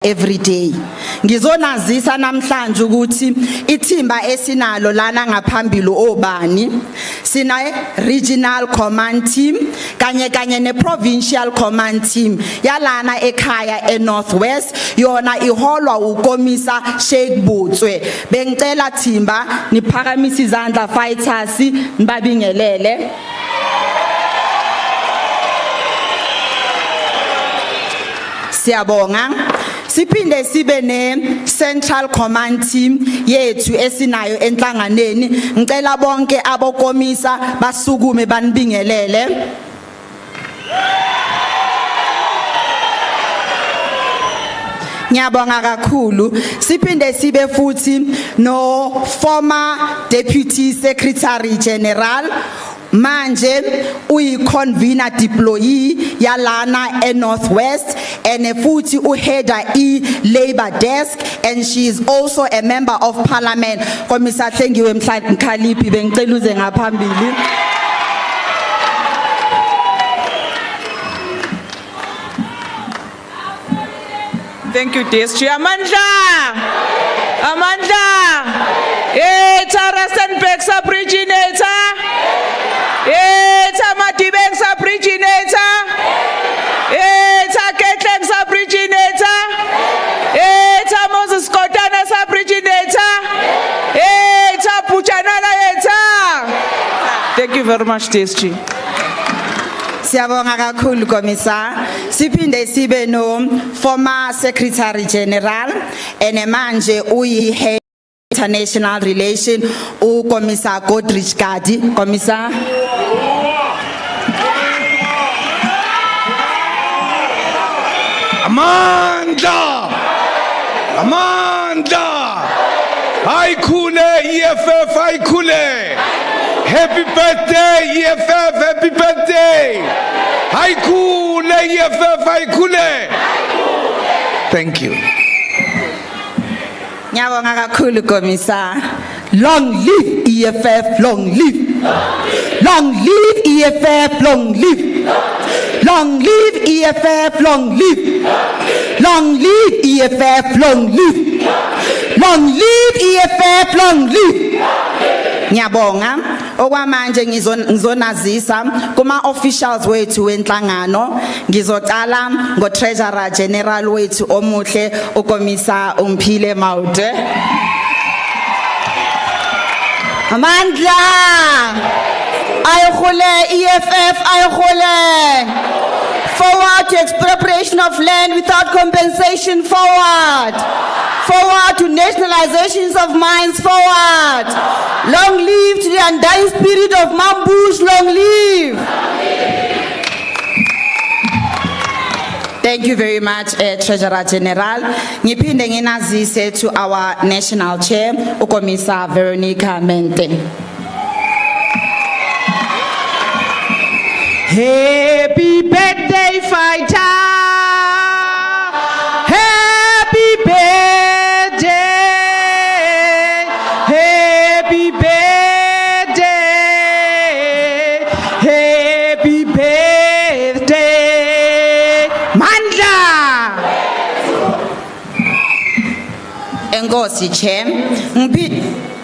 every day. Ngizonazisa namhlanje ukuthi ithimba esinalo lana ngaphambili obani sina regional command team kanye ne provincial command team yalana ekhaya eNorthwest yona iholwa ukomisa Sheikh Butswe. Bengicela thimba niphakamise izandla fighters nibabingelele. Siyabonga. Siphinde sibe ne central command team yethu esinayo enhlanganeni. Ngicela bonke abokomisa basukume banibingelele. Ngiyabonga kakhulu. Siphinde sibe futhi no former deputy secretary general manje uyi-convener deployee yalana eNorthwest and futhi uheader e-labor desk and she is also a member of parliament. Komisa thengiwe Mkhaliphi bengicela uze ngaphambili. Thank you, DSG. Amandla! Eta Rustenburg sub-reginator! Eta Madibeng sub-reginator! Eta Ketleng sub-reginator! Eta Moses Kotana sub-reginator! Eta Puchanana eta! Thank you very much, DSG. Siyabonga kakhulu komisa. Siphinde sibe no former secretary general and manje uyi international relation ukomisa Godrich Gadi. Komisa Amanda Haikule EFF Haikule. Happy birthday, EFF, happy birthday. Haikule, EFF, haikule. Thank you. Ngiyabonga kakhulu komisa. Long live EFF, long live. Long live EFF, long live. Long live EFF, long live. Long live EFF, long live. Long live EFF, long live. Ngiyabonga. Okwamanje ngizonazisa kuma officials wethu wenhlangano. Ngizocala ngo treasurer general wethu omuhle ukomisa Umphile Maude. Amandla aykhule EFF aykhule. Forward to expropriation of land without compensation, forward. Forward to nationalizations of mines, forward. Long live to the undying spirit of Mambush, long live. Thank you very much, Treasurer General. Ngiphinde nginazise to our National Chair, ukomisa Veronica Mente. Happy birthday, fighter! Happy birthday! Happy birthday! Happy birthday! Mandla! Enkosi Chair.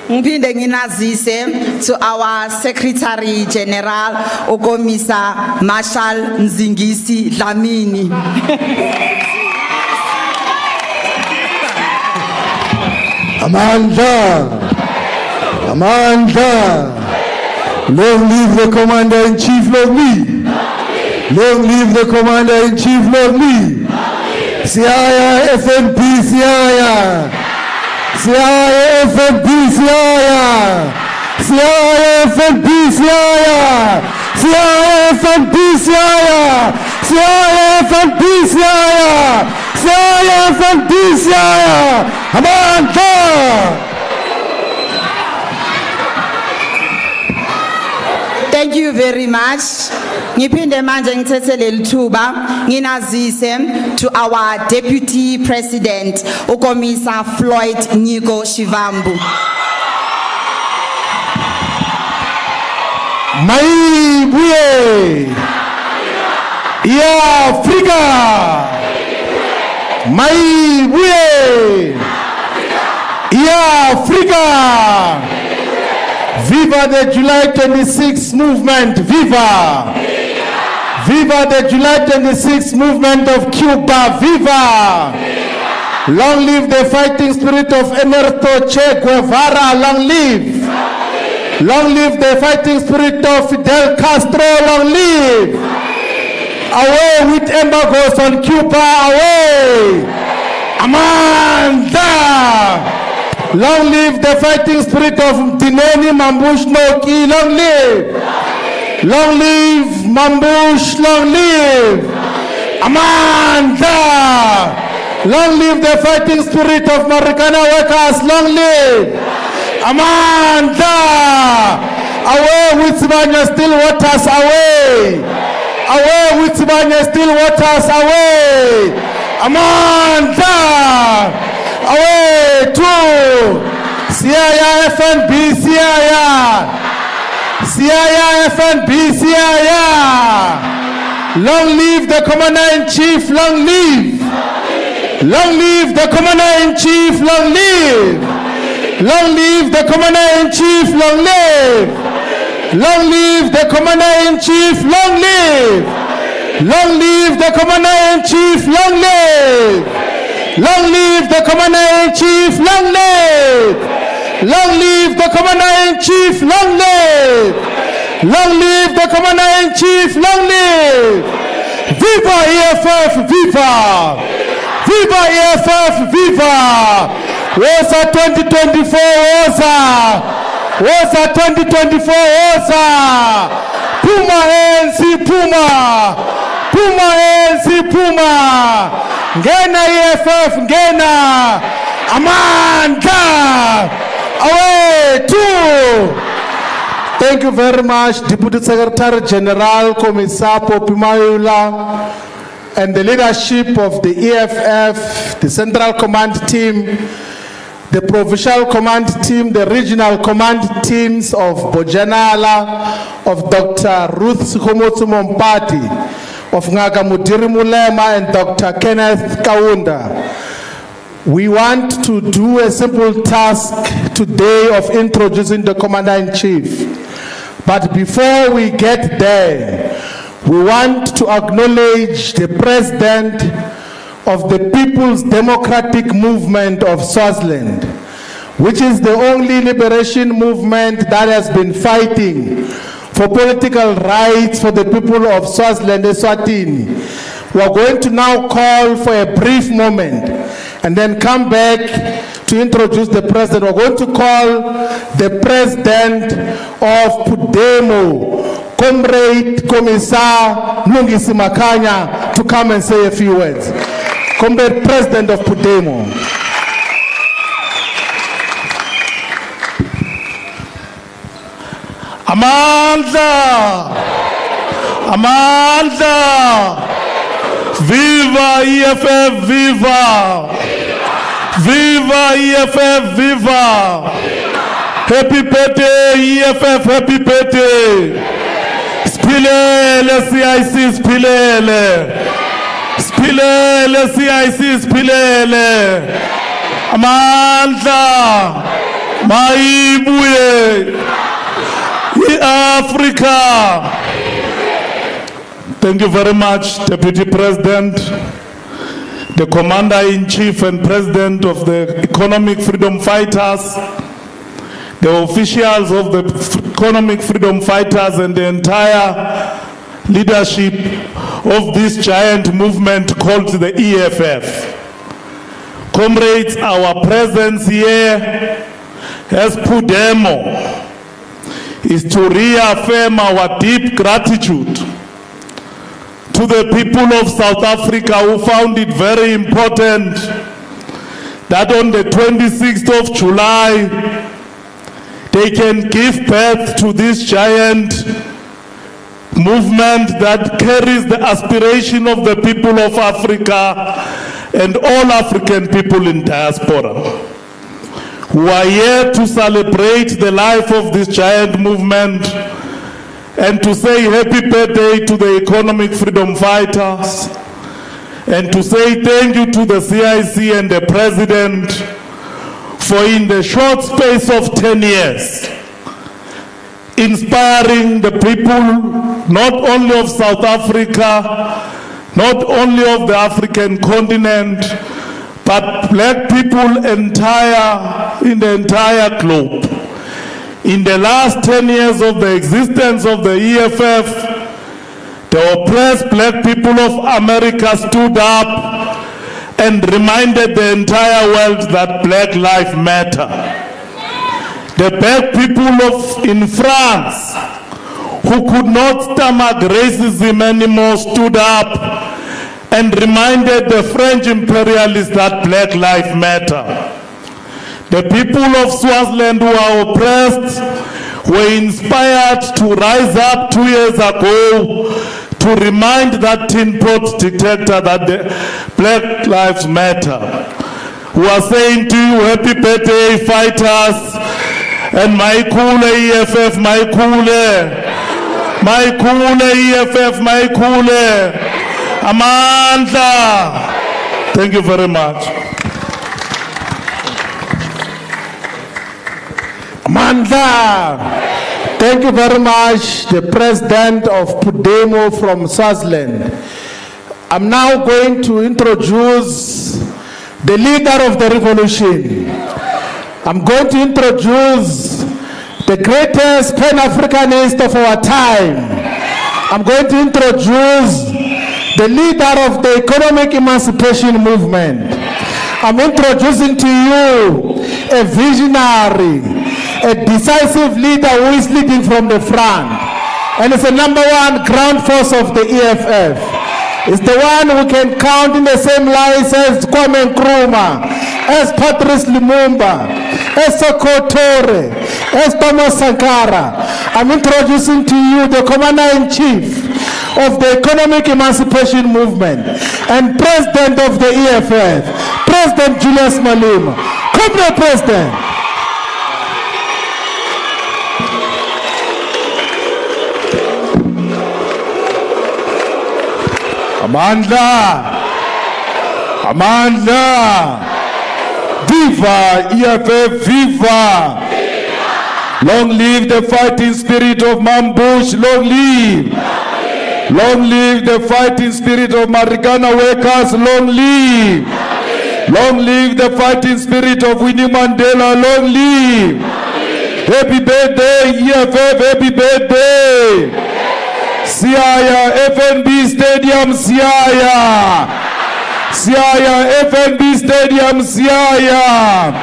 Ngipinde nginazise to our Secretary General ukomisa Marshal Nzingisi Dlamini. Amanda. Long live the Commander-in-Chief, long live. Long live the Commander-in-Chief, long live. Siaya FNP, Siaya. Siaya FNP, Siaya. Siaya FNP, Siaya. Siaya FNP, Siaya. Siaya FNP, Siaya. Siaya FNP, Siaya. Amanda. Thank you very much. Ngiphinde manje ngithethe lelithuba nginazise to our Deputy President ukomisa Floyd Nyiko Shivambu. Maibuye ya Afrika Maibuye. Africa. Viva the July 26 movement. Viva. Viva the July 26 movement of Cuba. Viva. Long live the fighting spirit of Ernesto Che Guevara. Long live. Long live the fighting spirit of Fidel Castro. Long live. Away with embargoes on Cuba. Away. Amanda. Long live the fighting spirit of Tinoni Mambush Noki. Long live. Long live Mambush. Long live. Amanda. Long live the fighting spirit of Marikana workers. Long live. Amanda. Away with Sibanya still waters. Away. Away with Sibanya still waters. Away. Amanda. Away to CIC FNB CIC. CIC FNB CIC. Long live the Commander-in-Chief. Long live. Long live the Commander-in-Chief. Long live. Long live the Commander-in-Chief. Long live. Long live the Commander-in-Chief. Long live. Long live the Commander-in-Chief. Long live. Long live the Commander-in-Chief. Long live. Long live the Commander-in-Chief. Long live. Long live the Commander-in-Chief. Long live. Viva EFF. Viva. Viva EFF. Viva. Wosa 2024. Wosa. Wosa 2024. Wosa. Puma ANC. Puma. Puma ANC. Puma. Ngena EFF. Ngena. Amanda. Away two. Thank you very much, Deputy Secretary General Commissar Popimayula, and the leadership of the EFF, the Central Command Team, the Provincial Command Team, the Regional Command Teams of Bojanala, of Dr. Ruth Sikhomotso Mompati, of Ngaka Mudiri Malema, and Dr. Kenneth Kaunda. We want to do a simple task today of introducing the Commander-in-Chief. But before we get there, we want to acknowledge the President of the People's Democratic Movement of Swaziland, which is the only liberation movement that has been fighting for political rights for the people of Swaziland, Eswatini. We are going to now call for a brief moment and then come back to introduce the President. We're going to call the President of Pudemo, Comrade Commissar Mlungisi Makanya, to come and say a few words. Comrade President of Pudemo. Amanda! Amanda! Viva EFF, viva! Viva EFF, viva! Happy birthday EFF, happy birthday! Spilele CIC, spilele! Spilele CIC, spilele! Amanda! Maibuye! Africa! Thank you very much, Deputy President, the Commander-in-Chief and President of the Economic Freedom Fighters, the officials of the Economic Freedom Fighters, and the entire leadership of this giant movement called the EFF. Comrades, our presence here as Pudemo is to reaffirm our deep gratitude to the people of South Africa who found it very important that on the 26th of July they can give birth to this giant movement that carries the aspiration of the people of Africa and all African people in diaspora, who are here to celebrate the life of this giant movement and to say happy birthday to the economic freedom fighters and to say thank you to the CIC and the President for in the short space of 10 years, inspiring the people not only of South Africa, not only of the African continent, but black people in the entire globe. In the last 10 years of the existence of the EFF, the oppressed black people of America stood up and reminded the entire world that black lives matter. The black people in France, who could not stomach racism anymore, stood up and reminded the French imperialists that black lives matter. The people of Swaziland who are oppressed were inspired to rise up 2 years ago to remind that tin pot dictator that the black lives matter. We are saying to you, happy birthday, fighters, and my cool EFF, my cool EFF, my cool Amanda. Thank you very much. Amanda. Thank you very much, the President of Pudemo from Swaziland. I'm now going to introduce the leader of the revolution. I'm going to introduce the greatest Pan-Africanist of our time. I'm going to introduce the leader of the economic emancipation movement. I'm introducing to you a visionary, a decisive leader who is leading from the front, and is the #1 ground force of the EFF. It's the one who can count in the same lines as Kwame Nkrumah, as Patrice Lumumba, as Sokotore, as Thomas Sankara. I'm introducing to you the Commander-in-Chief of the Economic Emancipation Movement and President of the EFF, President Julius Malema. Comrade President. Amanda, viva EFF, viva! Long live the fighting spirit of Mambush, long live! Long live the fighting spirit of Marikana workers, long live! Long live the fighting spirit of Winnie Mandela, long live! Happy birthday EFF, happy birthday! Siaya FNB Stadium, Siaya FNB Stadium, Siaya.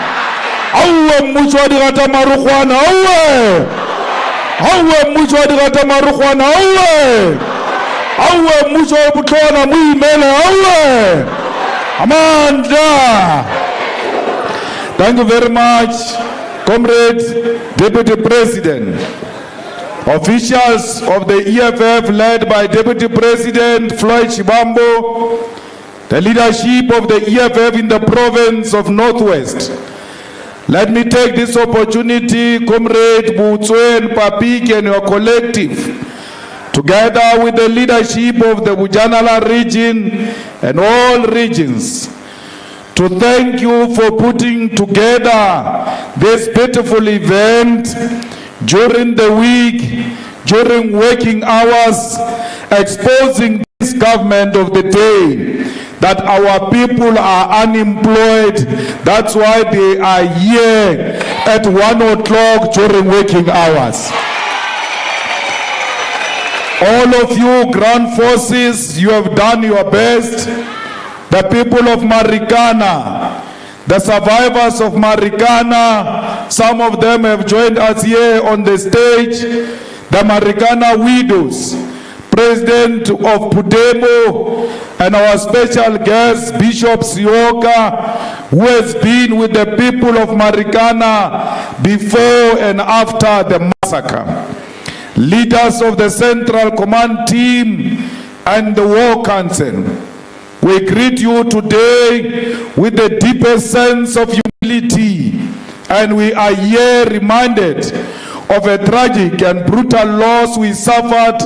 Auwe muchwa digata marukhwana, auwe muchwa digata marukhwana, auwe muchwa butlwana muimele, auwe Amanda. Thank you very much, Comrade Deputy President. Officials of the EFF led by Deputy President Floyd Shibambo, the leadership of the EFF in the province of Northwest. Let me take this opportunity, Comrade Butswe and Papik and your collective, together with the leadership of the Bujanala region and all regions, to thank you for putting together this beautiful event during the week, during working hours, exposing this government of the day that our people are unemployed. That's why they are here at 1 o'clock during working hours. All of you ground forces, you have done your best. The people of Marikana, the survivors of Marikana, some of them have joined us here on the stage. The Marikana widows, President of Pudemo, and our special guest, Bishop Sioka, who has been with the people of Marikana before and after the massacre. Leaders of the Central Command Team and the War Council, we greet you today with the deepest sense of humility, and we are here reminded of a tragic and brutal loss we suffered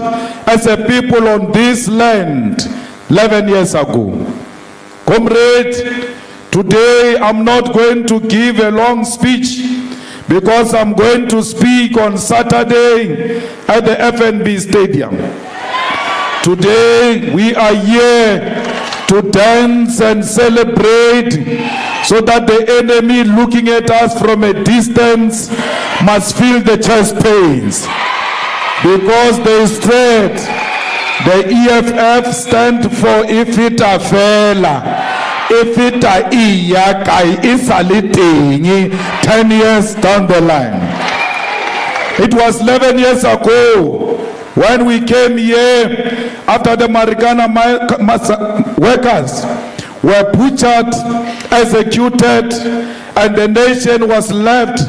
as a people on this land 11 years ago. Comrades, today I'm not going to give a long speech because I'm going to speak on Saturday at the FNB Stadium. Today we are here to dance and celebrate so that the enemy looking at us from a distance must feel the chest pains. Because there is threat. The EFF stand for Ifita Fela. Ifita Iya Kai Isalitingi 10 years down the line. It was 11 years ago when we came here after the Marikana workers were butchered, executed, and the nation was left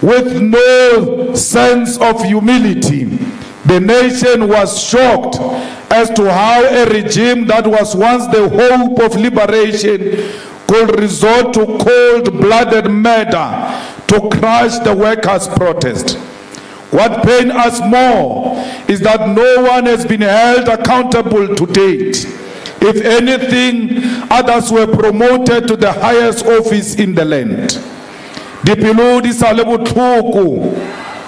with no sense of humility. The nation was shocked as to how a regime that was once the hope of liberation could resort to cold-blooded murder to crush the workers' protest. What pains us more is that no one has been held accountable to date. If anything, others were promoted to the highest office in the land. Dipiludi salebu tuku,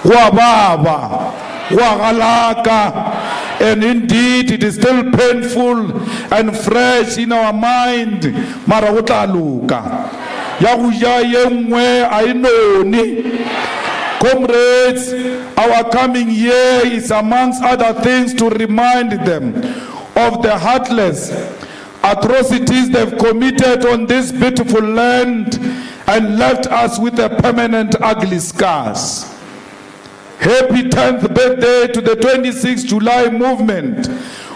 wababa, wagalaka, and indeed it is still painful and fresh in our mind. Marawutaluka, yaguya yemwe ainoni. Comrades, our coming here is amongst other things to remind them of the heartless atrocities they've committed on this beautiful land and left us with a permanent ugly scars. Happy 10th birthday to the 26th July movement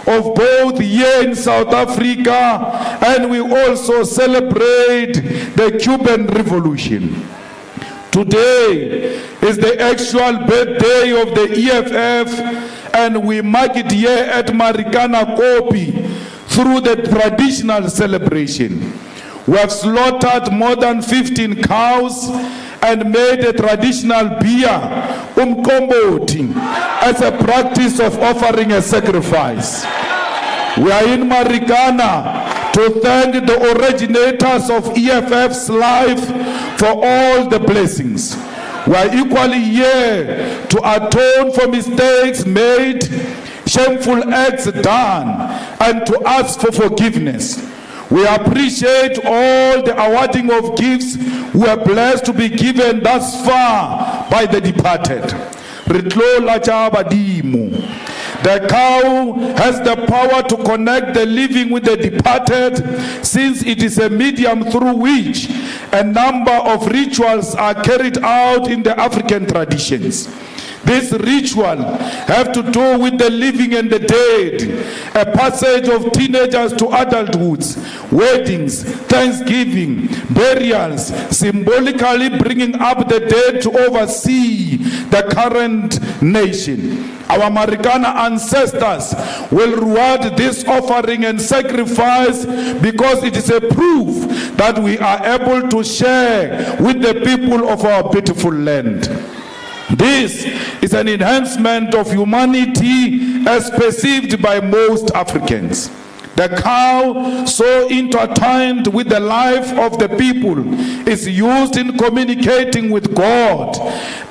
of both here in South Africa, and we also celebrate the Cuban Revolution. Today is the actual birthday of the EFF, and we mark it here at Marikana Kopi through the traditional celebration. We have slaughtered more than 15 cows and made a traditional beer, umkomboti, as a practice of offering a sacrifice. We are in Marikana to thank the originators of EFF's life for all the blessings. We are equally here to atone for mistakes made, shameful acts done, and to ask for forgiveness. We appreciate all the awarding of gifts we are blessed to be given thus far by the departed. The cow has the power to connect the living with the departed, since it is a medium through which a number of rituals are carried out in the African traditions. This ritual have to do with the living and the dead, a passage of teenagers to adulthoods, weddings, thanksgiving, burials, symbolically bringing up the dead to oversee the current nation. Our Marikana ancestors will reward this offering and sacrifice because it is a proof that we are able to share with the people of our beautiful land. This is an enhancement of humanity as perceived by most Africans. The cow, so intertwined with the life of the people, is used in communicating with God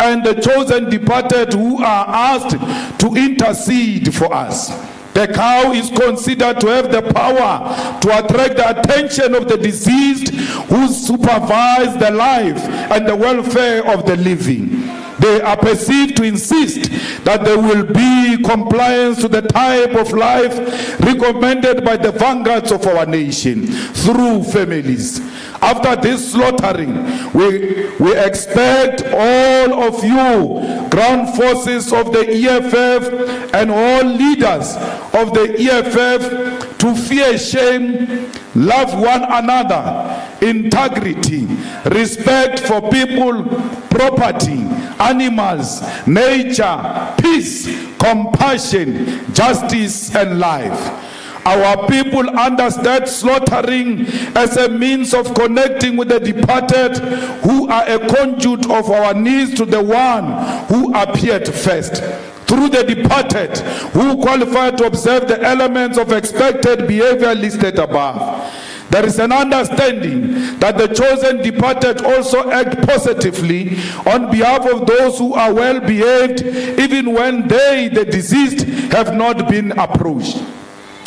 and the chosen departed who are asked to intercede for us. The cow is considered to have the power to attract the attention of the deceased who supervise the life and the welfare of the living. They are perceived to insist that there will be compliance to the type of life recommended by the vanguards of our nation through families. After this slaughtering, we expect all of you, ground forces of the EFF and all leaders of the EFF, to fear shame, love one another, integrity, respect for people, property, animals, nature, peace, compassion, justice, and life. Our people understand slaughtering as a means of connecting with the departed, who are a conduit of our needs to the one who appeared first. Through the departed, who qualify to observe the elements of expected behavior listed above. There is an understanding that the chosen departed also act positively on behalf of those who are well behaved, even when they, the deceased, have not been approached.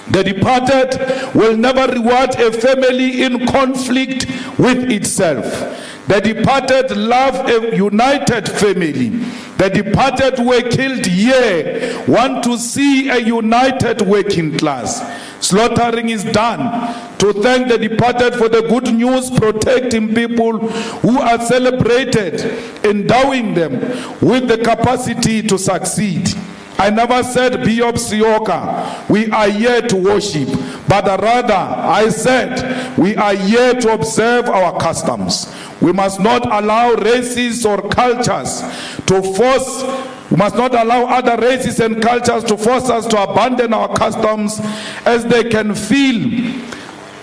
The departed will never reward a family in conflict with itself. The departed love a united family. The departed who were killed here want to see a united working class. Slaughtering is done to thank the departed for the good news, protecting people who are celebrated, endowing them with the capacity to succeed. I never said Biopsioka, we are here to worship, but rather I said we are here to observe our customs. We must not allow races or cultures to force, we must not allow other races and cultures to force us to abandon our customs, as they can feel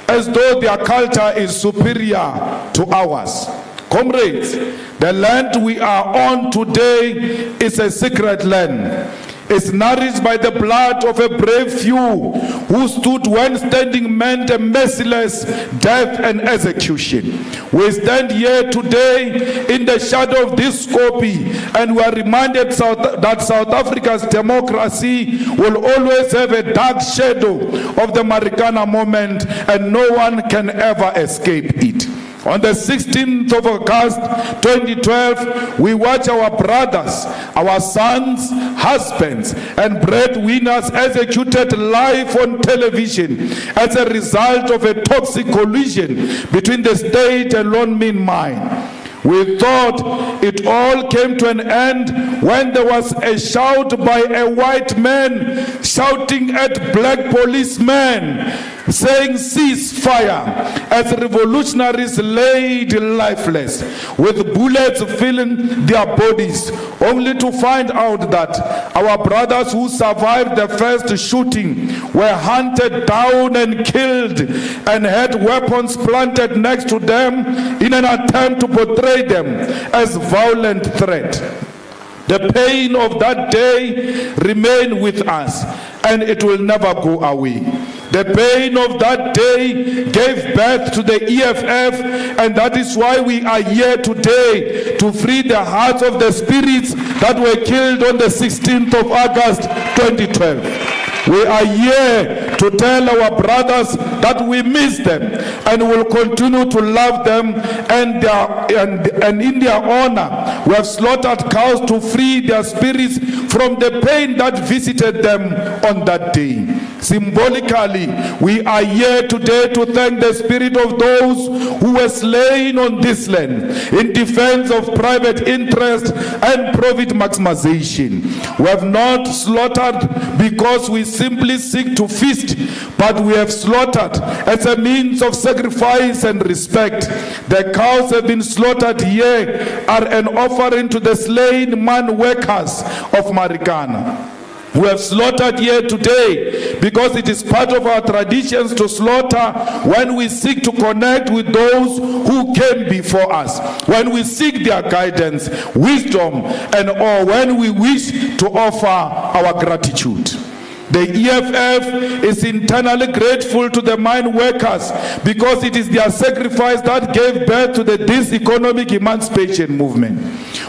as though their culture is superior to ours. Comrades, the land we are on today is a sacred land. It's nourished by the blood of a brave few who stood when standing meant a merciless death and execution. We stand here today in the shadow of this copy, and we are reminded that South Africa's democracy will always have a dark shadow of the Marikana moment, and no one can ever escape it. On the 16th of August 2012, we watch our brothers, our sons, husbands, and breadwinners executed live on television as a result of a toxic collision between the state and Lone Min mine. We thought it all came to an end when there was a shout by a white man shouting at black policemen, saying ceasefire, as revolutionaries laid lifeless with bullets filling their bodies, only to find out that our brothers who survived the first shooting were hunted down and killed and had weapons planted next to them in an attempt to portray them as violent threat. The pain of that day remains with us, and it will never go away. The pain of that day gave birth to the EFF, and that is why we are here today, to free the hearts of the spirits that were killed on the 16th of August 2012. We are here to tell our brothers that we miss them and will continue to love them, and in their honor we have slaughtered cows to free their spirits from the pain that visited them on that day. Symbolically, we are here today to thank the spirit of those who were slain on this land in defense of private interest and profit maximization. We have not slaughtered because we simply seek to feast, but we have slaughtered as a means of sacrifice and respect. The cows have been slaughtered here are an offering to the slain man workers of Marikana. We have slaughtered here today because it is part of our traditions to slaughter when we seek to connect with those who came before us, when we seek their guidance, wisdom, and or when we wish to offer our gratitude. The EFF is internally grateful to the mine workers because it is their sacrifice that gave birth to this economic emancipation movement.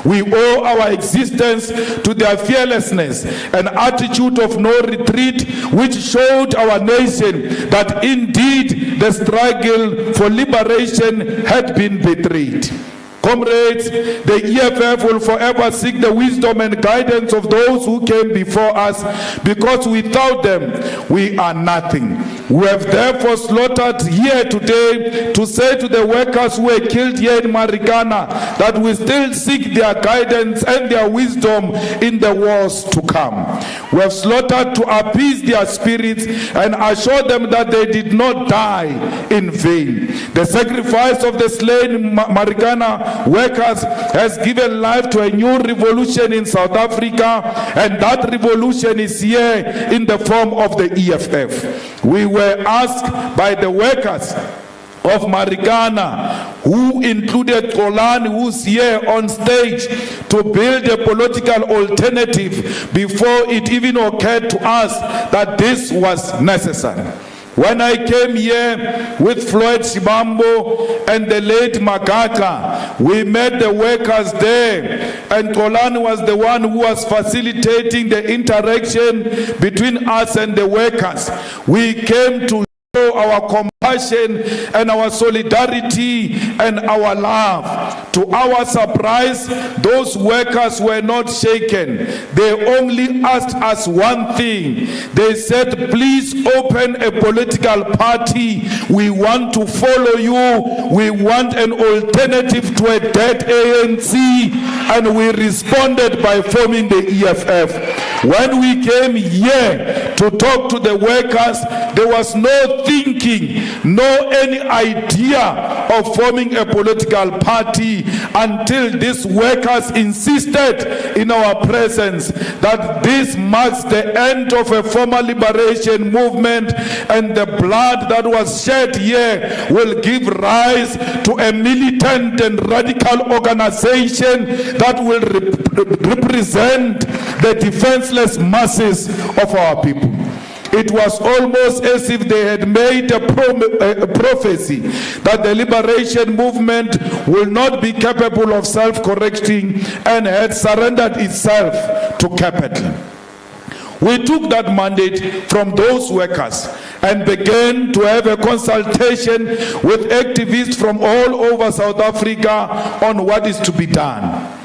We owe our existence to their fearlessness and attitude of no retreat, which showed our nation that indeed the struggle for liberation had been betrayed. Comrades, the EFF will forever seek the wisdom and guidance of those who came before us, because without them, we are nothing. We have therefore slaughtered here today to say to the workers who were killed here in Marikana that we still seek their guidance and their wisdom in the wars to come. We have slaughtered to appease their spirits and assure them that they did not die in vain. The sacrifice of the slain Marikana workers has given life to a new revolution in South Africa, and that revolution is here in the form of the EFF. We were asked by the workers of Marikana, who included Kolani, who's here on stage, to build a political alternative before it even occurred to us that this was necessary. When I came here with Floyd Shibambo and the late Makaka, we met the workers there, and Kolani was the one who was facilitating the interaction between us and the workers. We came to show our compassion and our solidarity and our love. To our surprise, those workers were not shaken. They only asked us one thing. They said, please open a political party. We want to follow you. We want an alternative to a dead ANC. And we responded by forming the EFF. When we came here to talk to the workers, there was no thinking, no any idea of forming a political party until these workers insisted in our presence that this marks the end of a formal liberation movement, and the blood that was shed here will give rise to a militant and radical organization that will represent the defenseless masses of our people. It was almost as if they had made a prophecy that the liberation movement will not be capable of self-correcting and had surrendered itself to capital. We took that mandate from those workers and began to have a consultation with activists from all over South Africa on what is to be done.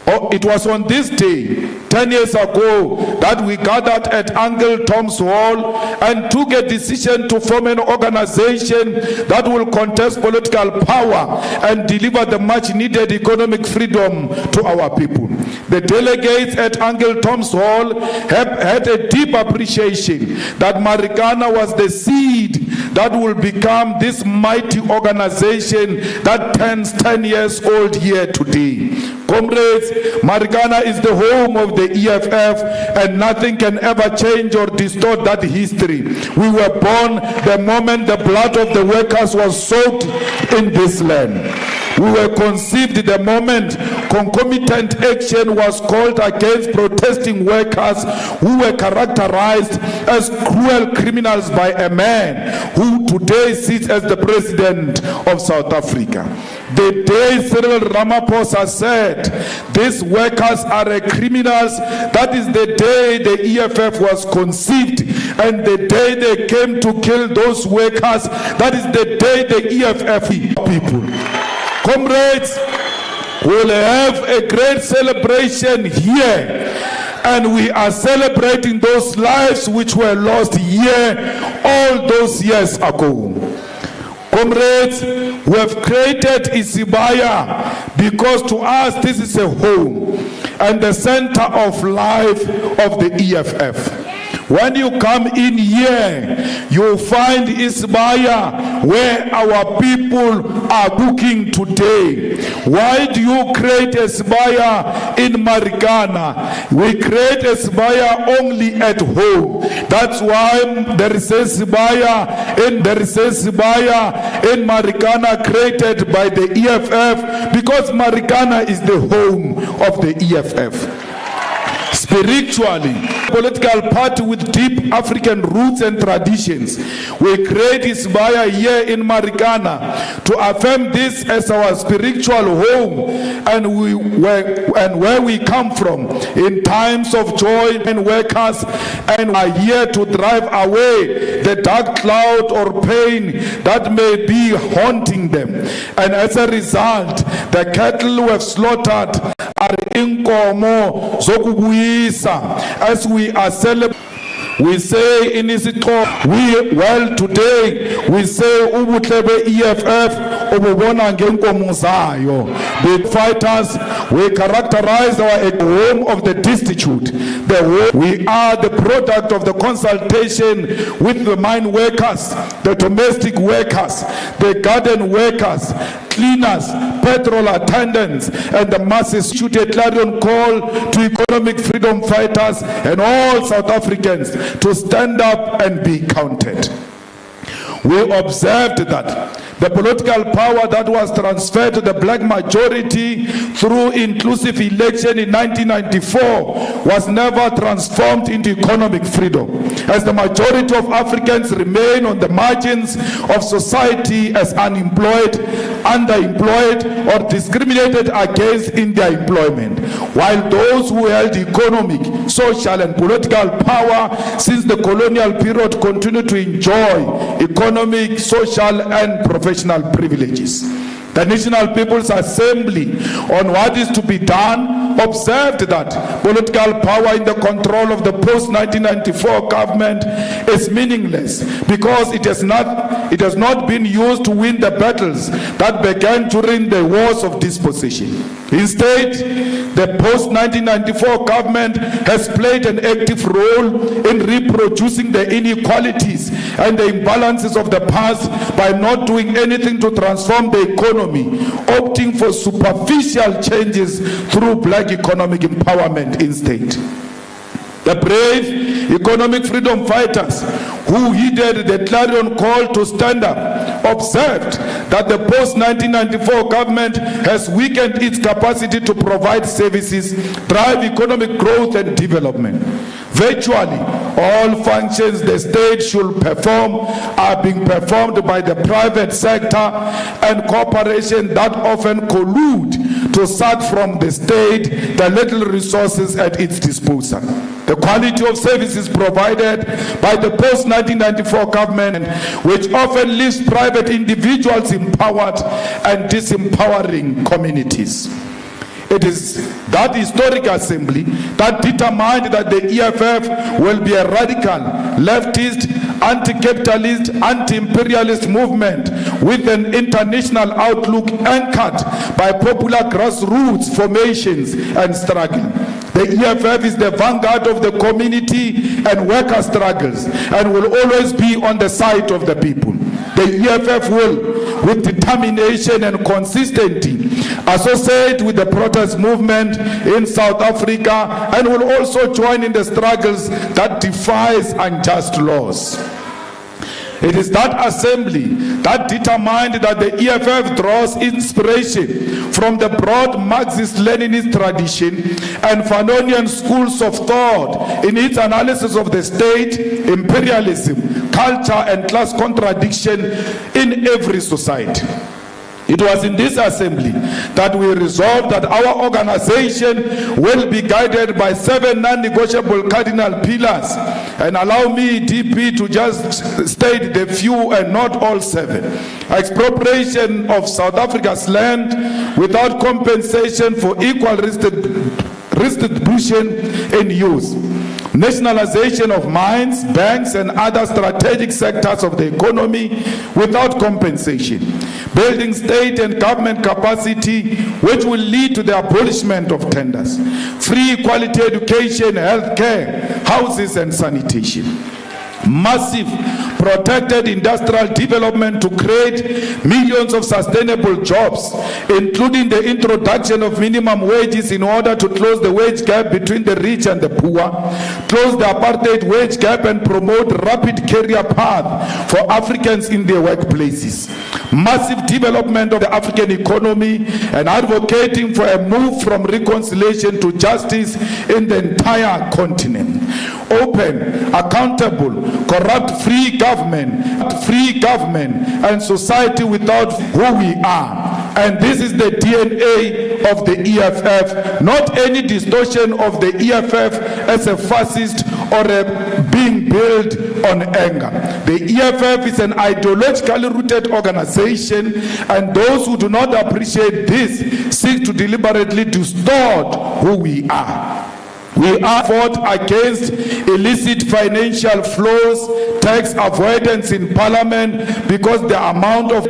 It was on this day, 10 years ago, that we gathered at Uncle Tom's Hall and took a decision to form an organization that will contest political power and deliver the much needed economic freedom to our people. The delegates at Uncle Tom's Hall had a deep appreciation that Marikana was the seed that will become this mighty organization that turns 10 years old here today. Comrades, Marikana is the home of the EFF, and nothing can ever change or distort that history. We were born the moment the blood of the workers was soaked in this land. We were conceived the moment concomitant action was called against protesting workers who were characterized as cruel criminals by a man who today sits as the president of South Africa. The day Cyril Ramaphosa said, these workers are criminals, that is the day the EFF was conceived, and the day they came to kill those workers, that is the day the EFF people. Comrades, we'll have a great celebration here, and we are celebrating those lives which were lost here all those years ago. Comrades, we have created Isibaya because to us this is a home and the center of life of the EFF. When you come in here, you'll find Isibaya where our people are cooking today. Why do you create Isibaya in Marikana? We create Isibaya only at home. That's why there is Isibaya in Marikana created by the EFF, because Marikana is the home of the EFF. Spiritually, political party with deep African roots and traditions. We create Isibaya here in Marikana to affirm this as our spiritual home, and where we come from in times of joy and workers, and are here to drive away the dark cloud or pain that may be haunting them. And as a result, the cattle we have slaughtered are inkomo zokubuyisa. As we are celebrating, we say in today we say ubutlebe EFF ububona ngenkomo zayo. The fighters, we characterize our home of the destitute. We are the product of the consultation with the mine workers, the domestic workers, the garden workers, cleaners, petrol attendants, and the masses shoot a clarion call to economic freedom fighters and all South Africans to stand up and be counted. We observed that The political power that was transferred to the black majority through inclusive election in 1994 was never transformed into economic freedom, as the majority of Africans remain on the margins of society as unemployed, underemployed, or discriminated against in their employment, while those who held economic, social, and political power since the colonial period continue to enjoy economic, social, and professional privileges. The National People's Assembly, on what is to be done, observed that political power in the control of the post-1994 government is meaningless because it has not been used to win the battles that began during the wars of dispossession. Instead, the post-1994 government has played an active role in reproducing the inequalities and the imbalances of the past by not doing anything to transform the economy, opting for superficial changes through black economic empowerment instead. The brave economic freedom fighters who heeded the clarion call to stand up observed that the post-1994 government has weakened its capacity to provide services, drive economic growth and development. Virtually all functions the state should perform are being performed by the private sector and corporations that often collude to suck from the state the little resources at its disposal. The quality of services provided by the post-1994 government, which often leaves private individuals empowered and disempowering communities. It is that historic assembly that determined that the EFF will be a radical, leftist, anti-capitalist, anti-imperialist movement with an international outlook anchored by popular grassroots formations and struggle. The EFF is the vanguard of the community and worker struggles and will always be on the side of the people. The EFF will, with determination and consistency, associate with the protest movement in South Africa and will also join in the struggles that defies unjust laws. It is that assembly that determined that the EFF draws inspiration from the broad Marxist-Leninist tradition and Fanonian schools of thought in its analysis of the state, imperialism, culture, and class contradiction in every society. It was in this assembly that we resolved that our organization will be guided by 7 non-negotiable cardinal pillars. And allow me, DP, to just state the few and not all 7. Expropriation of South Africa's land without compensation for equal distribution in use. Nationalization of mines, banks, and other strategic sectors of the economy without compensation. Building state and government capacity, which will lead to the abolishment of tenders. Free quality education, health care, houses, and sanitation. Massive protected industrial development to create millions of sustainable jobs, including the introduction of minimum wages in order to close the wage gap between the rich and the poor, close the apartheid wage gap, and promote rapid career path for Africans in their workplaces. Massive development of the African economy and advocating for a move from reconciliation to justice in the entire continent. Open, accountable, corrupt-free government, and society without who we are. And this is the DNA of the EFF, not any distortion of the EFF as a fascist or a being built on anger. The EFF is an ideologically rooted organization, and those who do not appreciate this seek to deliberately distort who we are. We are fought against illicit financial flows, tax avoidance in parliament, because the amount of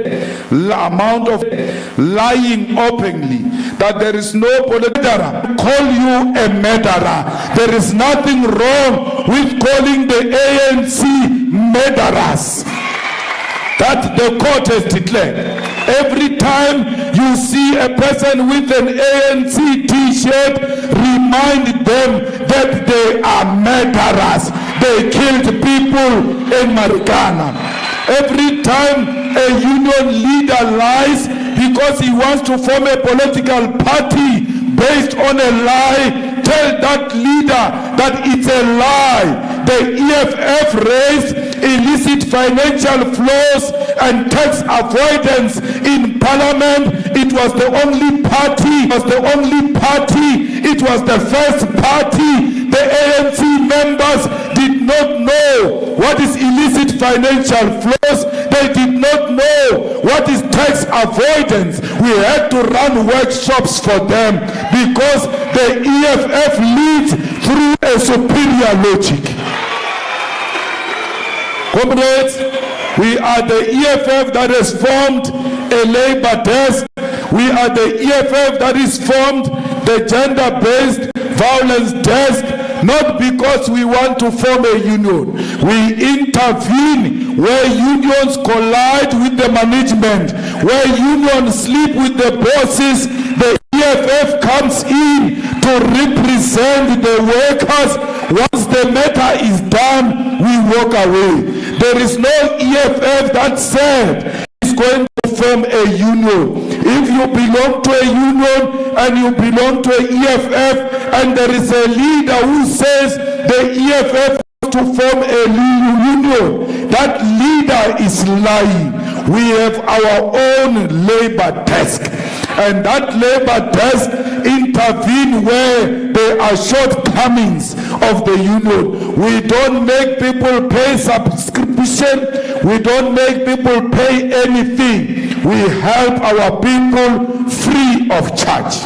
lying openly that there is no political call you a murderer. There is nothing wrong with calling the ANC murderers. That the court has declared. Every time you see a person with an ANC t-shirt, remind them that they are murderers. They killed people in Marikana. Every time a union leader lies because he wants to form a political party based on a lie, tell that leader that it's a lie. The EFF raised illicit financial flows and tax avoidance in parliament. It was the only party, it was the first party. The ANC members did not know what is illicit financial flows. They did not know what is tax avoidance. We had to run workshops for them because the EFF leads through a superior logic. Comrades, we are the EFF that has formed a labor desk. We are the EFF that is formed the gender-based violence desk, not because we want to form a union. We intervene where unions collide with the management, where unions sleep with the bosses. The EFF comes in to represent the workers. Once the matter is done, we walk away. There is no EFF that said it's going to form a union. If you belong to a union and you belong to an EFF and there is a leader who says the EFF wants to form a union, that leader is lying. We have our own labor desk, and that labor desk intervene where there are shortcomings of the union. We don't make people pay subscription. We don't make people pay anything. We help our people free of charge.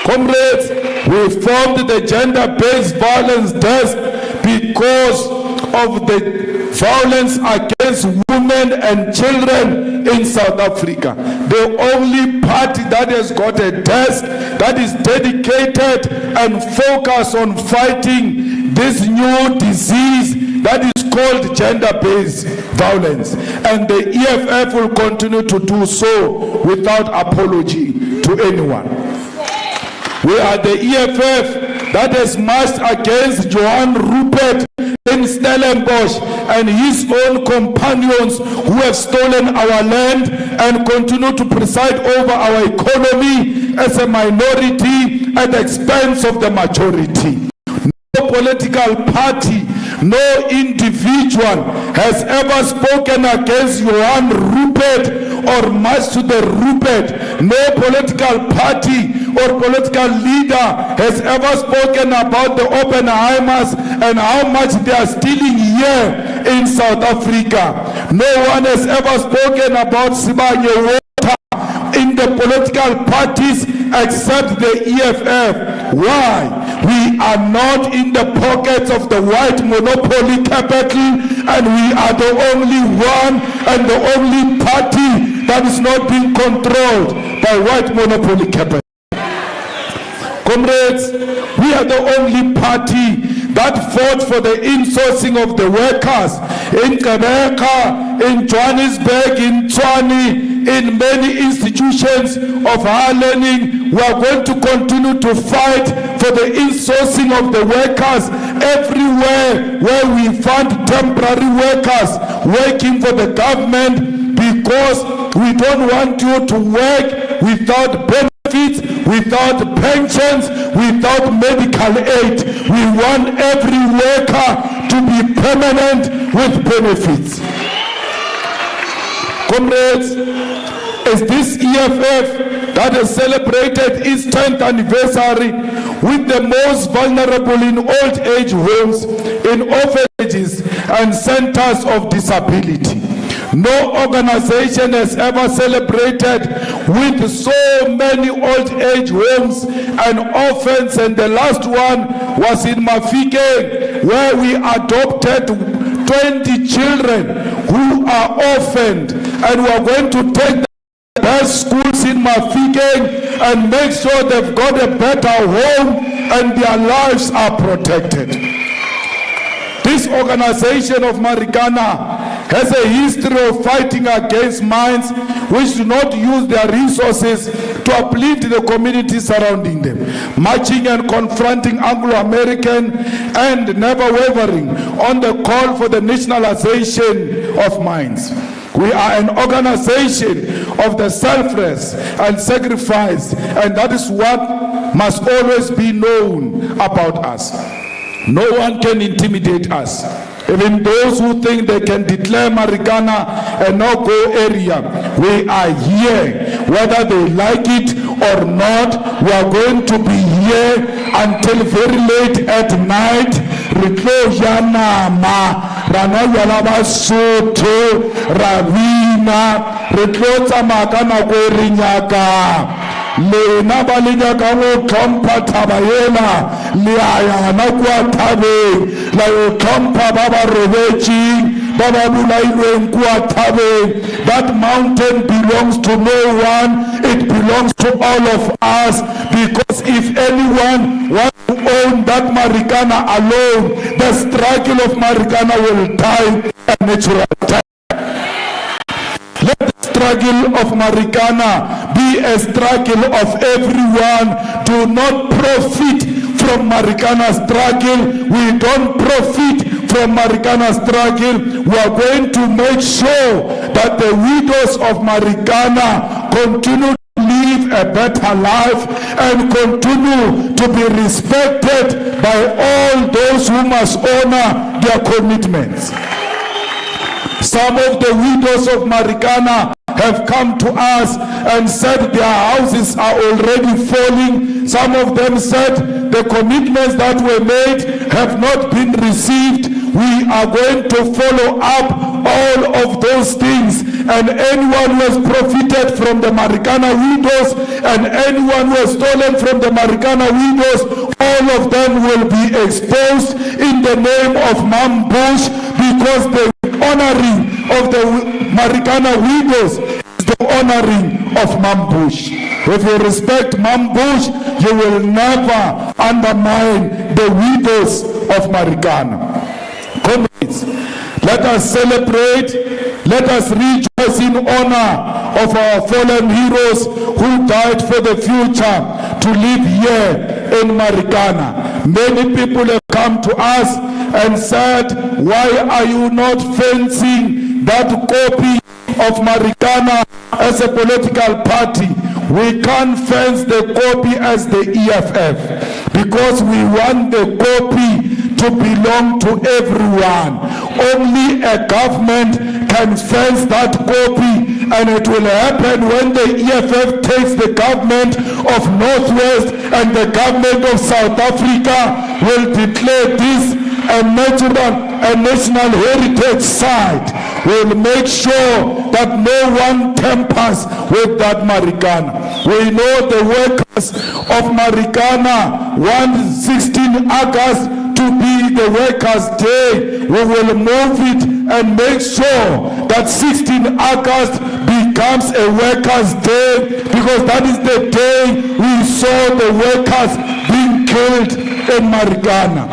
Comrades, we formed the gender-based violence desk because of the violence against women and children in South Africa. The only party that has got a desk that is dedicated and focused on fighting this new disease that is called gender-based violence. And the EFF will continue to do so without apology to anyone. We are the EFF that has marched against Johan Rupert in Stellenbosch and his own companions who have stolen our land and continue to preside over our economy as a minority at the expense of the majority. No political party, no individual has ever spoken against Johan Rupert or marched to the Rupert. No political party or political leader has ever spoken about the Oppenheimers and how much they are stealing here in South Africa. No one has ever spoken about Sibanye Water in the political parties except the EFF. Why? We are not in the pockets of the white monopoly capital, and we are the only one and the only party that is not being controlled by white monopoly capital. Comrades, we are the only party that fought for the insourcing of the workers in Quebec, in Johannesburg, in Tshwane, in many institutions of higher learning. We are going to continue to fight for the insourcing of the workers everywhere where we find temporary workers working for the government, because we don't want you to work without benefits, without pensions, without medical aid. We want every worker to be permanent with benefits. Comrades, as this EFF that has celebrated its 10th anniversary with the most vulnerable in old age homes, in orphanages and centers of disability. No organization has ever celebrated with so many old age homes and orphans, and the last one was in Mafike, where we adopted 20 children who are orphaned, and we are going to take the best schools in Mafike and make sure they've got a better home and their lives are protected. This organization of Marikana has a history of fighting against mines which do not use their resources to uplift the community surrounding them, marching and confronting Anglo-American and never wavering on the call for the nationalization of mines. We are an organization of the selfless and sacrifice, and that is what must always be known about us. No one can intimidate us. Even those who think they can declare Marikana a no-go area, we are here. Whether they like it or not, we are going to be here until very late at night. Ravina, Lena balinya kawo trompa tabayela liaya na kwa tabe la trompa baba rovechi baba bulailwe kwa tabe. That mountain belongs to no one, it belongs to all of us, because if anyone wants to own that Marikana alone, the struggle of Marikana will die a natural death. Let the struggle of Marikana be a struggle of everyone. Do not profit from Marikana's struggle. We don't profit from Marikana's struggle. We are going to make sure that the widows of Marikana continue to live a better life and continue to be respected by all those who must honor their commitments. Some of the widows of Marikana have come to us and said their houses are already falling. Some of them said the commitments that were made have not been received. We are going to follow up all of those things, and anyone who has profited from the Marikana widows and anyone who has stolen from the Marikana widows, all of them will be exposed in the name of Mambush, because the honoring of the Marikana widows is the honoring of Mambush. If you respect Mambush, you will never undermine the widows of Marikana. Comrades, let us celebrate, let us rejoice in honor of our fallen heroes who died for the future to live here in Marikana. Many people have come to us and said, why are you not fencing that copy of Marikana as a political party? We can't fence the copy as the EFF because we want the copy to belong to everyone. Only a government can fence that copy, and it will happen when the EFF takes the government of Northwest and the government of South Africa will declare this a national heritage site. We'll make sure that no one tampers with that Marikana. We know the workers of Marikana want 16 August to be the Workers' Day. We will move it and make sure that 16 August becomes a Workers' Day, because that is the day we saw the workers being killed in Marikana.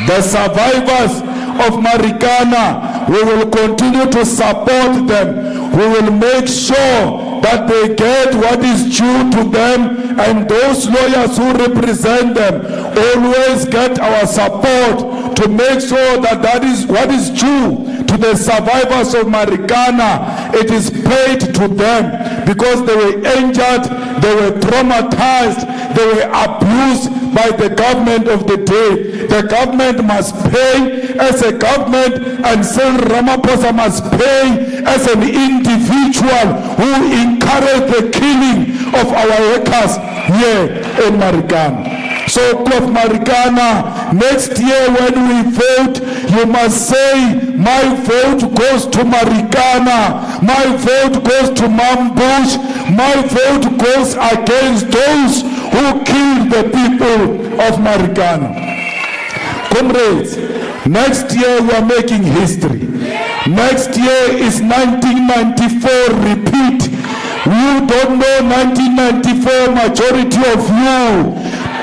The survivors of Marikana, we will continue to support them. We will make sure that they get what is due to them, and those lawyers who represent them always get our support to make sure that that is what is due to the survivors of Marikana. It is paid to them because they were injured, they were traumatized, they were abused by the government of the day. The government must pay as a government, and Cyril Ramaphosa must pay as an individual who encouraged the killing of our workers here in Marikana. So, of Marikana, next year when we vote, you must say, my vote goes to Marikana, my vote goes to Mambush, my vote goes against those who killed the people of Marikana. Comrades, next year we are making history. Next year is 1994 repeat. You don't know 1994, majority of you.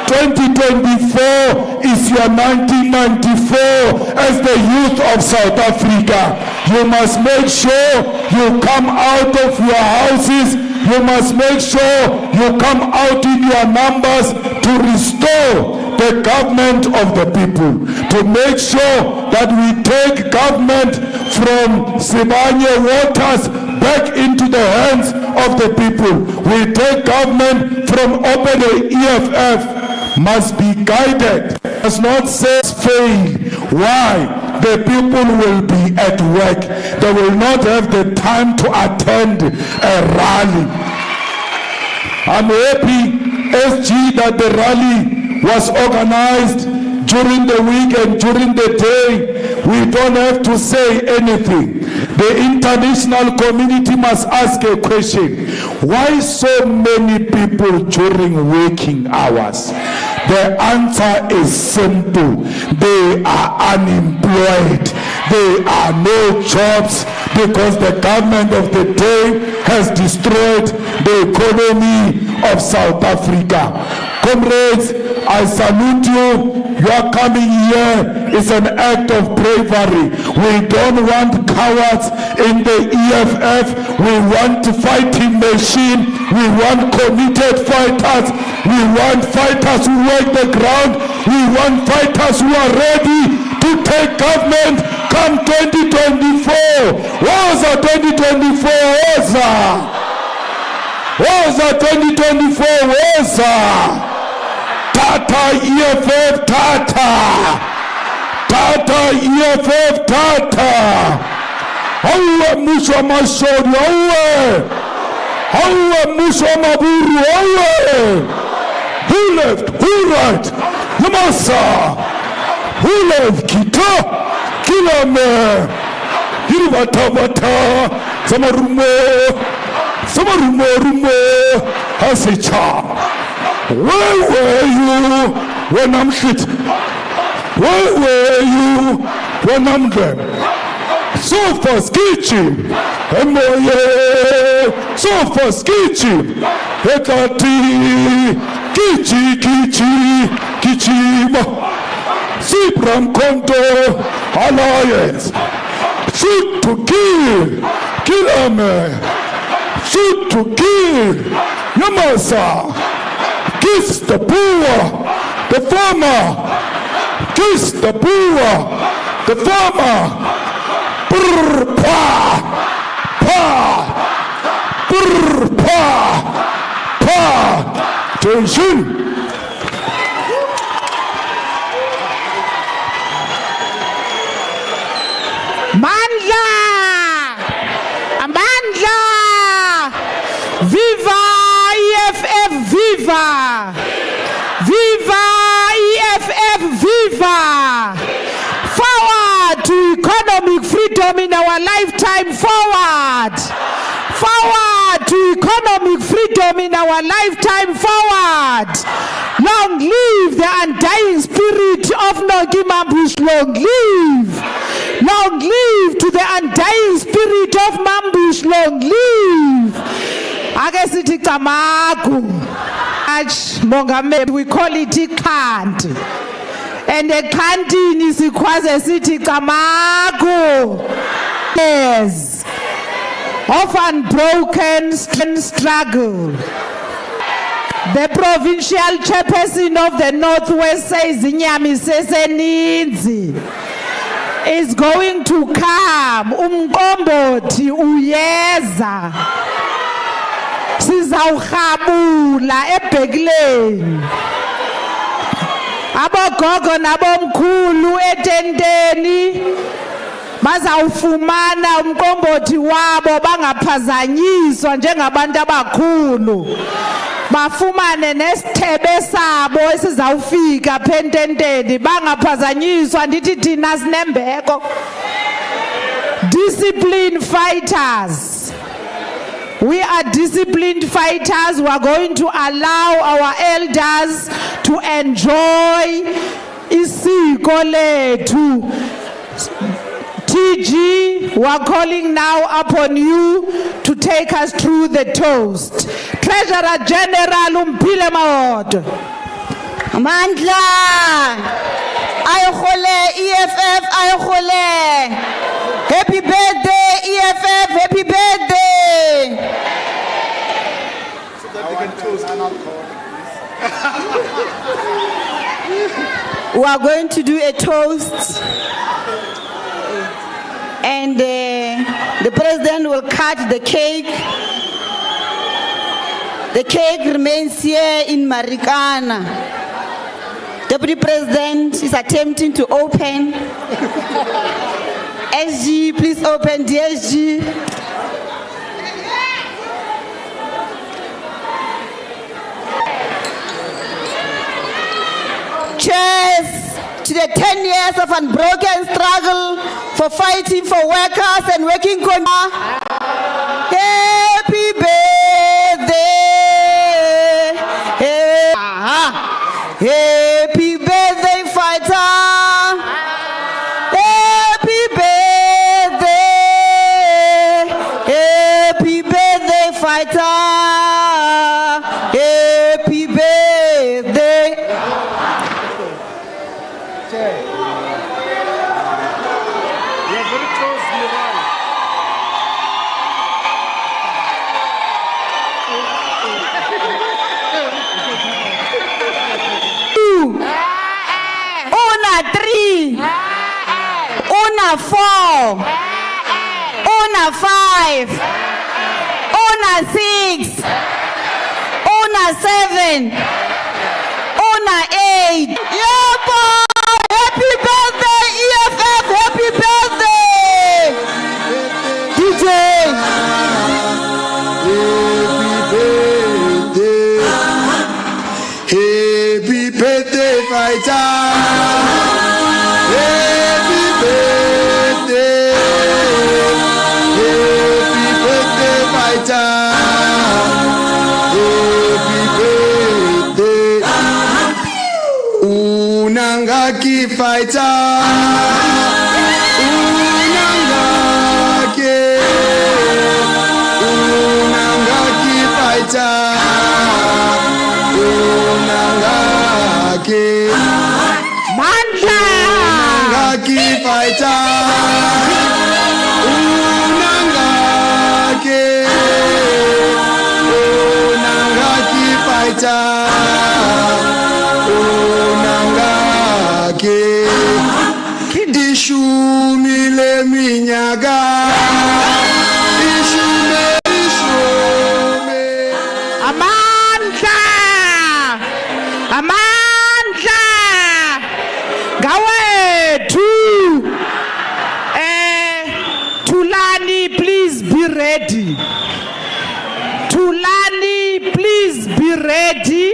2024 is your 1994 as the youth of South Africa. You must make sure you come out of your houses you must make sure you come out in your numbers to restore the government of the people, to make sure that we take government from Sibanye waters back into the hands of the people. We take government from Open EFF must be guided, does not say fail. Why? The people will be at work. They will not have the time to attend a rally. I'm happy, SG, that the rally was organized during the week and during the day. We don't have to say anything. The international community must ask a question. Why so many people during working hours? The answer is simple. They are unemployed. There are no jobs because the government of the day has destroyed the economy of South Africa. Comrades, I salute you. Your coming here is an act of bravery. We don't want cowards in the EFF. We want fighting machine. We want committed fighters. We want fighters who work the ground. We want fighters who are ready to take government come 2024. Woza 2024, woza. Woza 2024, woza. Tata EFF, Tata. Tata EFF, Tata. Auwe musho mashori, auwe. Auwe musho maburu, auwe. Who left? Who right? Yamasa. Who left? Kita. Kilame. Hiribata. Samarumo. Samarumo. Hasicha. Where were you when I'm shit? Where were you when I'm dead? So fast, Kichi. So fast, Kichi. Hekati. Kichi. Kichima. Sibram Konto Alliance. Shoot to kill. Kilame. Shoot to kill. Yamasa. Kiss the poor, the farmer. Kiss the poor, the farmer. Brr, pa, pa. Brr, pa, pa. Tension. Mandla! Mandla! Viva EFF, viva! Viva EFF, viva! Forward to economic freedom in our lifetime, forward! Forward to economic freedom in our lifetime, forward! Long live the undying spirit of Nogimambush, long live! Long live to the undying spirit of Mambush, long live! Agesithi Kamagu. We call it Ikandi. And the Kandi is ikwaze sithi Kamagu. Yes. Of unbroken struggle. The provincial chairperson of the Northwest says Nyami Seseninzi is going to come. Umkomboti uyeza. Sizawuhabula ebhekleni. Abogogo nabomkhulu etenteni bazawufumana umkombothi wabo bangaphazanyiswa njengabantu abakhulu. Bafumane nesithebe sabo esizawufika phententeni bangaphazanyiswa ndithi thina sinembeko. Disciplined fighters. We are disciplined fighters. We are going to allow our elders to enjoy isiko lethu. TG, we are calling now upon you to take us through the toast. Treasurer General Umphile Mawodo. Mandla. Aykhole EFF, aykhole. Happy birthday EFF, happy birthday. We are going to do a toast, and the president will cut the cake. The cake remains here in Marikana. Deputy President is attempting to open. SG, please open, DSG. Cheers to the 10 years of unbroken struggle for fighting for workers and working conditions. Happy birthday. Happy birthday, fighter. Happy birthday. Happy birthday, fighter. Happy birthday. Una 3, una 4, una 5, una 6, una 7, una 8. Yeah, boy! Happy birthday, EFF! Happy birthday! DJ! Happy birthday, fighter! Happy birthday! Happy birthday, fighter! Happy birthday! Unangaki fighter! Unangaki! Unangaki fighter! Mandla! Unangaki fighter! Unangaki! Unangaki fighter! Unangaki! Ishumi le minyaga! Ishume! Amandla! Amandla! Gawe two. Tulani, please be ready. Tulani, please be ready.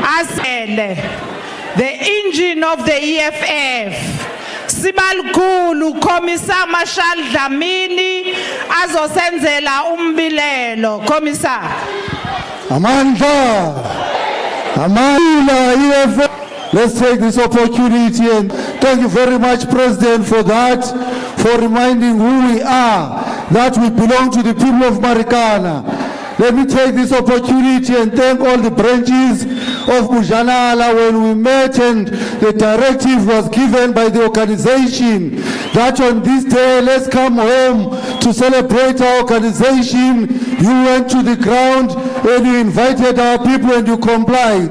As the engine of the EFF, Sibalkulu Commissar Marshal Dlamini azosenzela umbilelo. Commissar. Amandla, EFF. Let's take this opportunity and thank you very much, President, for that, for reminding who we are, that we belong to the people of Marikana. Let me take this opportunity and thank all the branches of Mujanala when we met and the directive was given by the organization that on this day, let's come home to celebrate our organization. You went to the ground and you invited our people and you complied.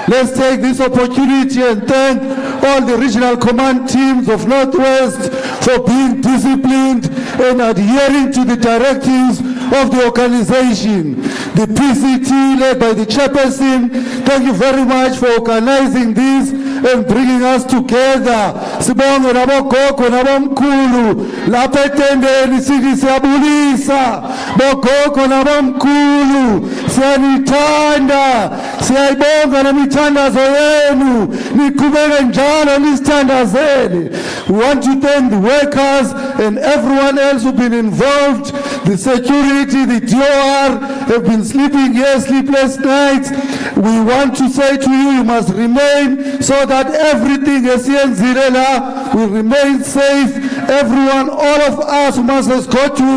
Let's take this opportunity and thank all the regional command teams of Northwest for being disciplined and adhering to the directives of the organization. The PCT led by the chairperson, thank you very much for organizing this and bringing us together. Sibonge nabogogo nabomkhulu lapha etendeni sithi siyabulisa bogogo nabomkhulu siyanithanda siyayibonga nemithandazo yenu niqhubeke njalo nisithandazele. We want to thank the workers and everyone else who've been involved, the security, the DOR have been sleeping here sleepless nights. We want to say to you, you must remain so that everything will remain safe. Everyone, all of us must go to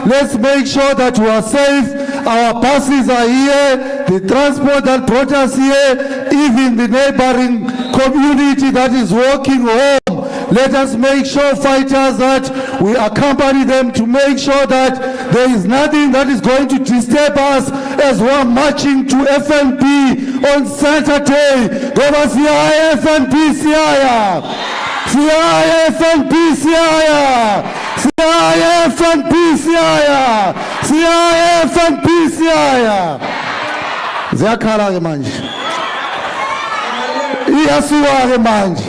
let's make sure that we are safe. Our buses are here, the transport that brought us here, even the neighboring community that is walking home let us make sure, fighters, that we accompany them to make sure that there is nothing that is going to disturb us as we are marching to FNP on Saturday. Ngoba siya FNP siya. Siya FNP siya. Siya FNP siya. Siya FNP siya. Ziyakhala ke manje. Iyasuka ke manje.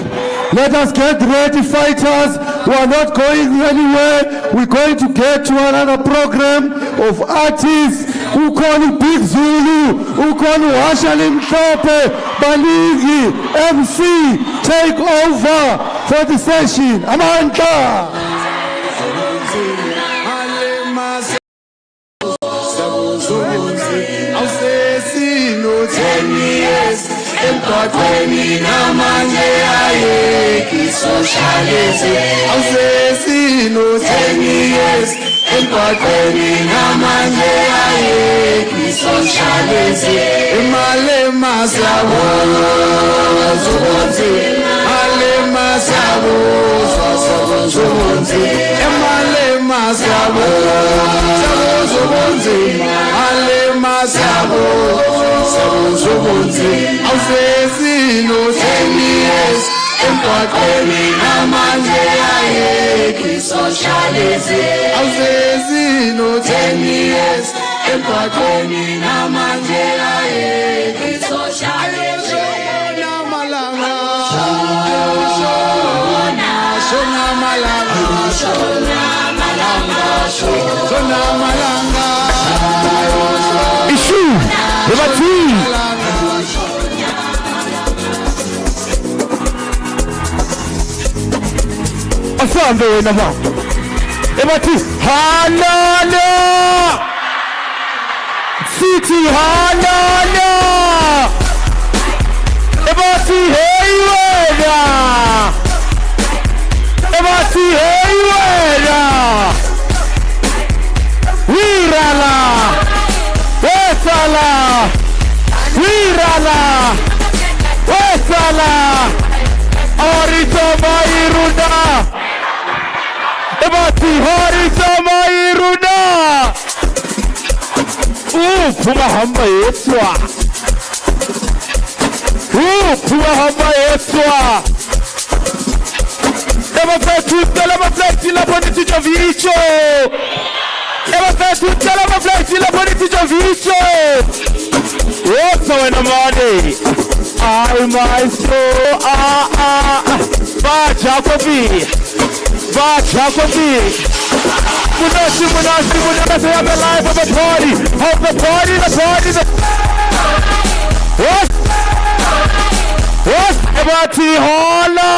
Let us get ready, fighters. We are not going anywhere. We're going to get to another program of artists who call it Big Zulu, who call it Washalim Tope, Baligi, MC, take over for the session. Amanda! Emgwaqweni namanje ayeki socialism awusesino 10 years emgwaqweni namanje ayeki socialism Malema sabo zobonzi Malema sabo zobonzi Malema sabo zobonzi Malema sabo zobonzi awusesino 10 years emgwaqweni namanje ayeki socialism awusesino 10 years emgwaqweni namanje ayeki socialism namalanga shona malanga Issue number 3. Asante wena ba. Ebathi halala. City halala. Ebathi hey wena. Ebathi hey wena. Wirala. Wesala. Wirala. Wesala. Orito Mairuna. Ebati Horito Mairuna. Pumahamba Yeswa. Pumahamba Yeswa. Eba flexi la politica vicio. Eba flexi la politica vicio. What's going on, money? Ay maestro, va Jacobi. Munasi, we have the life of the party. What? Ebati hola,